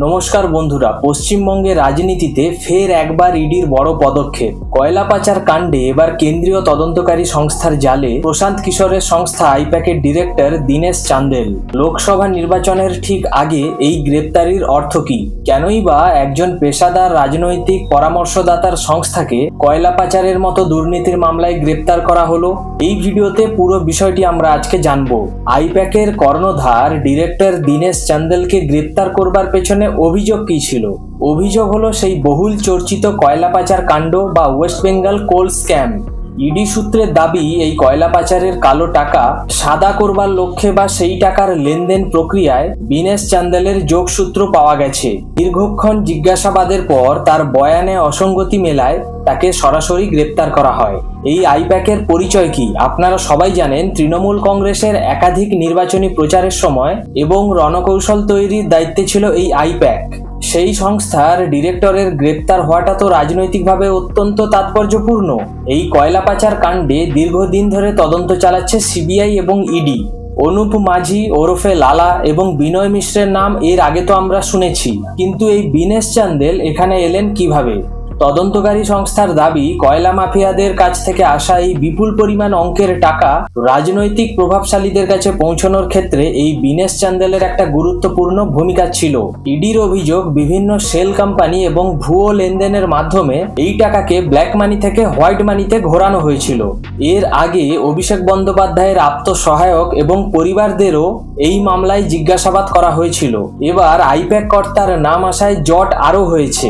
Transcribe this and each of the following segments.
নমস্কার বন্ধুরা, পশ্চিমবঙ্গের রাজনীতিতে ফের একবার ইডির বড় পদক্ষেপ। কয়লা পাচার কাণ্ডে এবার কেন্দ্রীয় তদন্তকারী সংস্থার জালে প্রশান্ত কিশোরের সংস্থা আইপ্যাকের ডিরেক্টর দীনেশ চান্দেল। লোকসভা নির্বাচনের ঠিক আগে এই গ্রেপ্তারির অর্থ কি? কেনই বা একজন পেশাদার রাজনৈতিক পরামর্শদাতার সংস্থাকে কয়লা পাচারের মতো দুর্নীতির মামলায় গ্রেপ্তার করা হলো? এই ভিডিওতে পুরো বিষয়টি আমরা আজকে জানবো। আইপ্যাকের কর্ণধার ডিরেক্টর দীনেশ চান্দেলকে গ্রেপ্তার করবার পেছনে অভিযোগ কি ছিল? অভিযোগ হলো সেই বহুল চর্চিত কয়লা পাচার কাণ্ড বা West Bengal coal scam. ED সূত্রের দাবি, এই কয়লা পাচারের কালো টাকা সাদা করবার লক্ষ্যে বা সেই টাকার লেনদেন প্রক্রিয়ায় দীনেশ চান্দেলের যোগসূত্র পাওয়া গেছে। দীর্ঘক্ষণ জিজ্ঞাসাবাদের পর তার বয়ানে অসঙ্গতি মেলায় তাকে সরাসরি গ্রেপ্তার করা হয়। এই আইপ্যাকের পরিচয় কি? আপনারা সবাই জানেন, তৃণমূল কংগ্রেসের একাধিক নির্বাচনী প্রচারের সময় এবং রণকৌশল তৈরির দায়িত্বে ছিল এই আইপ্যাক। সেই সংস্থার ডিরেক্টরের গ্রেপ্তার হওয়াটা তো রাজনৈতিকভাবে অত্যন্ত তাৎপর্যপূর্ণ। এই কয়লা পাচার কাণ্ডে দীর্ঘদিন ধরে তদন্ত চালাচ্ছে সিবিআই এবং ইডি। অনুপ মাঝি ওরফে লালা এবং বিনয় মিশ্রের নাম এর আগে তো আমরা শুনেছি, কিন্তু এই দীনেশ চান্দেল এখানে এলেন কিভাবে? তদন্তকারী সংস্থার দাবি, কয়লা মাফিয়াদের কাছ থেকে আসা এই বিপুল পরিমাণ অঙ্কের টাকা রাজনৈতিক প্রভাবশালীদের কাছে পৌঁছানোর ক্ষেত্রে এই দীনেশ চান্দেলের একটা গুরুত্বপূর্ণ ভূমিকা ছিল। ইডির অভিযোগ, বিভিন্ন শেল কোম্পানি এবং ভুয়ো লেনদেনের মাধ্যমে এই টাকাকে ব্ল্যাক মানি থেকে হোয়াইট মানিতে ঘোরানো হয়েছিল। এর আগে অভিষেক বন্দ্যোপাধ্যায়ের আত্মসহায়ক এবং পরিবারদেরও এই মামলায় জিজ্ঞাসাবাদ করা হয়েছিল। এবার আইপ্যাক কর্তার নাম আসায় জট আরও হয়েছে।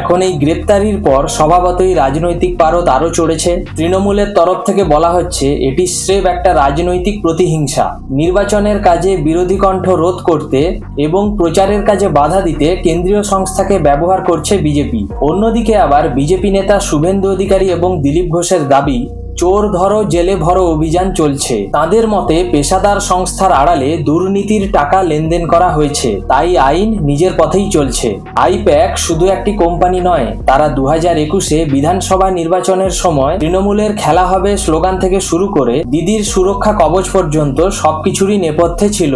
এখন এই গ্রেপ্তারির পর স্বভাবতই রাজনৈতিক পারদ আরও চড়েছে। তৃণমূলের তরফ থেকে বলা হচ্ছে এটি স্রেফ একটা রাজনৈতিক প্রতিহিংসা। নির্বাচনের কাজে বিরোধী কণ্ঠ রোধ করতে এবং প্রচারের কাজে বাধা দিতে কেন্দ্রীয় সংস্থাকে ব্যবহার করছে বিজেপি। অন্যদিকে আবার বিজেপি নেতা শুভেন্দু অধিকারী এবং দিলীপ ঘোষের দাবি, চোর ধরো জেলে ভরো অভিযান চলছে। তাদের মতে পেশাদার সংস্থার আড়ালে দুর্নীতির টাকা লেনদেন করা হয়েছে, তাই আইন নিজের পথেই চলছে। আইপ্যাক শুধু একটি কোম্পানি নয়, তারা 2021-এ বিধানসভা নির্বাচনের সময় তৃণমূলের খেলা হবে স্লোগান থেকে শুরু করে দিদির সুরক্ষা কবচ পর্যন্ত সবকিছুরই নেপথ্যে ছিল।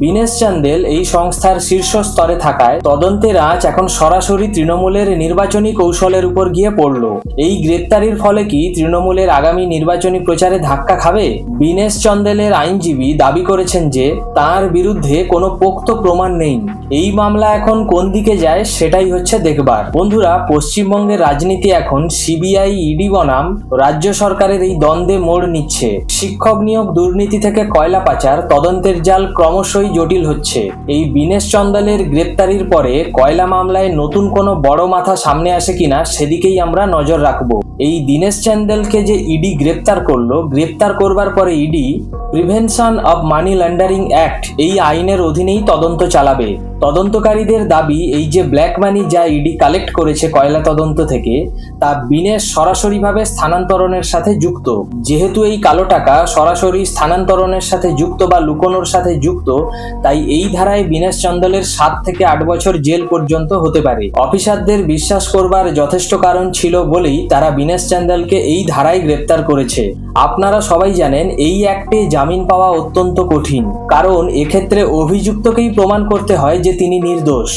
দীনেশ চান্দেল এই সংস্থার শীর্ষ স্তরে থাকায় তদন্তের আঁচ এখন সরাসরি তৃণমূলের নির্বাচনী কৌশলের উপর গিয়ে পড়ল। এই গ্রেপ্তারির ফলে কি তৃণমূলের আগামী নির্বাচনী প্রচারে ধাক্কা খাবে? দীনেশ চান্দেলের আইনজীবী দাবি করেছেন যে তার বিরুদ্ধে কোনো পোক্ত প্রমাণ নেই। এই মামলা এখন কোন দিকে যায় সেটাই হচ্ছে দেখবার। বন্ধুরা, পশ্চিমবঙ্গের রাজনীতি এখন সিবিআই ইডি বনাম রাজ্য সরকারের এই দ্বন্দ্বে মোড় নিচ্ছে। শিক্ষক নিয়োগ দুর্নীতি থেকে কয়লা পাচার, তদন্তের জাল ক্রমশই জটিল হচ্ছে। এই দীনেশ চান্দেলের গ্রেপ্তারির পরে কয়লা মামলায় নতুন কোনো বড় মাথা সামনে আসে কিনা সেদিকেই আমরা নজর রাখবো। এই দীনেশ চান্দেলকে যে ইডি গ্রেপ্তার করলো, গ্রেপ্তার করবার পরে ED prevention of money laundering act এই আইনের অধীনেই তদন্ত চালাবে। তদন্তকারীদের দাবি, এই যে ব্ল্যাক মানি যা ইডি কালেক্ট করেছে কয়লা তদন্ত থেকে, তা দীনেশ সরাসরিভাবে স্থানান্তরণের সাথে যুক্ত। যেহেতু এই কালো টাকা সরাসরি স্থানান্তরণের সাথে যুক্ত বা লুকোনোর সাথে যুক্ত, তাই এই ধারায় দীনেশ চান্দেলের 7 থেকে 8 বছর জেল পর্যন্ত হতে পারে। অফিসারদের বিশ্বাস করবার যথেষ্ট কারণ ছিল বলেই তারা দীনেশ চান্দেলকে এই ধারায় গ্রেপ্তার করেছে। আপনারা সবাই জানেন, এই অ্যাক্টে জামিন পাওয়া অত্যন্ত কঠিন, কারণ এক্ষেত্রে অভিযুক্তকেই প্রমাণ করতে হয় যে তিনি নির্দোষ।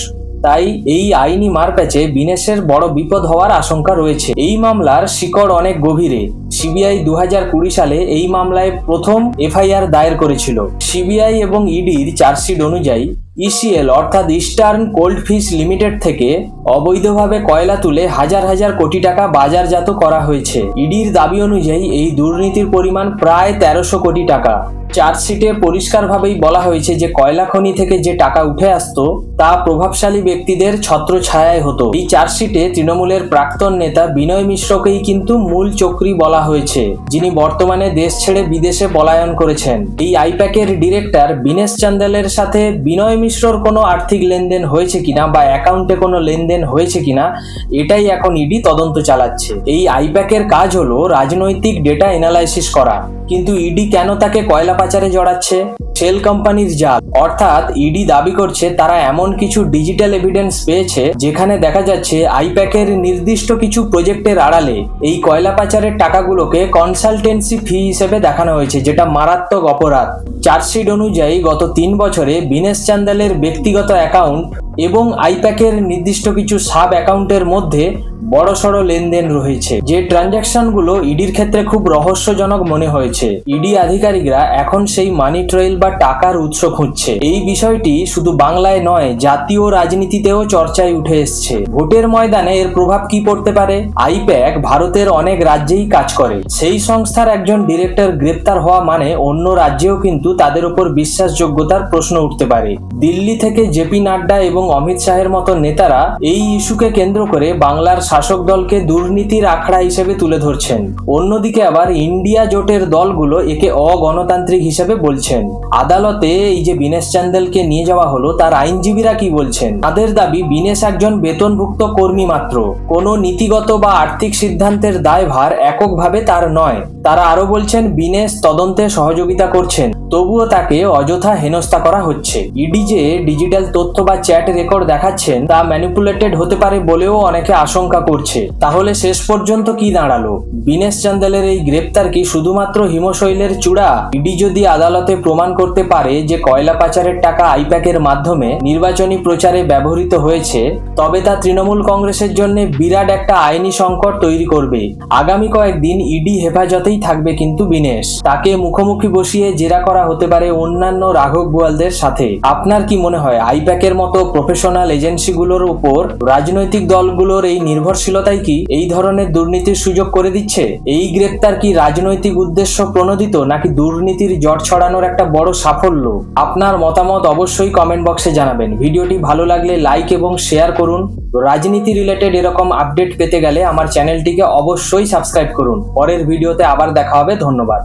তাই এই আইনি মারপ্যাচে দীনেশের বড় বিপদ হওয়ার আশঙ্কা রয়েছে। এই মামলার শিকড় অনেক গভীরে। সিবিআই 2020 সালে এই মামলায় প্রথম এফআইআর দায়ের করেছিল। সিবিআই এবং ইডির চার্জশিট অনুযায়ী ইসিএল অর্থাৎ ইস্টার্ন কোল্ডফিশ লিমিটেড থেকে অবৈধভাবে কয়লা তুলে হাজার হাজার কোটি টাকা বাজারজাত করা হয়েছে। ইডির দাবি অনুযায়ী এই দুর্নীতির পরিমাণ প্রায় 1300 কোটি টাকা। চার্জশিটে পরিষ্কারভাবেই বলা হয়েছে যে কয়লা খনি থেকে যে টাকা উঠে আসতো তা প্রভাবশালী ব্যক্তিদের ছত্রছায়ায় হতো। এই চার্জশিটে তৃণমূলের প্রাক্তন নেতা বিনয় মিশ্রকেই কিন্তু মূল চক্রী বলা হয়েছে, যিনি বর্তমানে দেশ ছেড়ে বিদেশে পলায়ন করেছেন। এই আইপ্যাকের ডিরেক্টর দীনেশ চান্দেলের সাথে বিনয় মিশ্রর কোনো আর্থিক লেনদেন হয়েছে কিনা বা অ্যাকাউন্টে কোনো লেনদেন হয়েছে কিনা, এটাই এখন ইডি তদন্ত চালাচ্ছে। এই আইপ্যাকের কাজ হলো রাজনৈতিক ডেটা অ্যানালাইসিস করা, কিন্তু ইডি কেন তাকে কয়লা পাচারে জড়াচ্ছে। শেল কোম্পানির জাল, অর্থাৎ ইডি দাবি করছে তারা এমন কিছু ডিজিটাল এভিডেন্স পেয়েছে যেখানে দেখা যাচ্ছে আইপ্যাকের নির্দিষ্ট কিছু প্রজেক্টের আড়ালে এই কয়লা পাচারের টাকাগুলোকে কনসালটেন্সি ফি হিসেবে দেখানো হয়েছে, যেটা মারাত্মক অপরাধ। চার্জশিট অনুযায়ী গত 3 বছরে বিনেশ চান্দালের ব্যক্তিগত অ্যাকাউন্ট এবং আইপ্যাকের নির্দিষ্ট কিছু সাব অ্যাকাউন্টের মধ্যে বড়সড় লেনদেন রয়েছে, যে ট্রানজ্যাকশনগুলো ইডির ক্ষেত্রে খুব রহস্যজনক মনে হয়েছে। ইডি আধিকারিকরা এখন সেই মানি ট্রেইল বা টাকার উৎস খুঁজছে। এই বিষয়টি শুধু বাংলায় নয়, জাতীয় রাজনীতিতেও চর্চায় উঠে এসছে। ভোটের ময়দানে এর প্রভাব কি পড়তে পারে? আইপ্যাক ভারতের অনেক রাজ্যেই কাজ করে। সেই সংস্থার একজন ডিরেক্টর গ্রেপ্তার হওয়া মানে অন্য রাজ্যেও কিন্তু তাদের উপর বিশ্বাসযোগ্যতার প্রশ্ন উঠতে পারে। দিল্লি থেকে জেপি নাড্ডা এবং অমিত শাহের মতো নেতারা এই ইস্যুকে কেন্দ্র করে বাংলার শাসক দলকে দুর্নীতির আখড়া হিসেবে তুলে ধরছেন। অন্যদিকে আবার ইন্ডিয়া জোটের দলগুলো একে অগণতান্ত্রিক হিসেবে বলছেন। আদালতে এই যে বিনেশ চান্দেলকে নিয়ে যাওয়া হলো, তার আইনজীবীরা কি বলছেন? তাদের দাবি বিনেশ একজন বেতনভুক্ত কর্মী মাত্র, কোনো নীতিগত বা আর্থিক সিদ্ধান্তের দায়ভার এককভাবে তার নয়। তারা আরো বলছেন বিনেশ তদন্তে সহযোগিতা করছেন, তবুও তাকে অযথা হেনস্থা করা হচ্ছে। ইডি যে ডিজিটাল তথ্য বা চ্যাট রেকর্ড দেখাচ্ছেন তা ম্যানিপুলেটেড হতে পারে বলেও অনেকে আশঙ্কা করছে। তাহলে শেষ পর্যন্ত কি দাঁড়ালো? বিনেশ চান্দেলের এই গ্রেপ্তার কি শুধুমাত্র হিমশৈলের চূড়া? ইডি যদি আদালতে প্রমাণ করতে পারে যে কয়লা পাচারের টাকা আইপ্যাকের মাধ্যমে নির্বাচনী প্রচারে ব্যবহৃত হয়েছে, তবে তা তৃণমূল কংগ্রেসের জন্য বিরাট একটা আইনি সংকট তৈরি করবে। আগামী কয়েকদিন ইডি হেফাজতেই থাকবে কিন্তু বিনেশ। তাকে মুখোমুখি বসিয়ে জেরা করা হতে পারে অন্যান্য রাঘব বোয়ালদের সাথে। আপনার কি মনে হয় আইপ্যাকের মতো প্রফেশনাল এজেন্সিগুলোর উপর রাজনৈতিক দলগুলোর এই নির্ভরশীলতাই কি এই ধরনের দুর্নীতির সুযোগ করে দিচ্ছে? এই গ্রেপ্তার কি রাজনৈতিক উদ্দেশ্য প্রণোদিত, নাকি দুর্নীতির জট ছড়ানোর একটা বড় সাফল্য? আপনার মতামত অবশ্যই কমেন্ট বক্সে জানাবেন। ভিডিওটি ভালো লাগলে লাইক এবং শেয়ার করুন। রাজনীতি রিলেটেড এরকম আপডেট পেতে গেলে আমার চ্যানেলটিকে অবশ্যই সাবস্ক্রাইব করুন। পরের ভিডিওতে আবার দেখা হবে। ধন্যবাদ।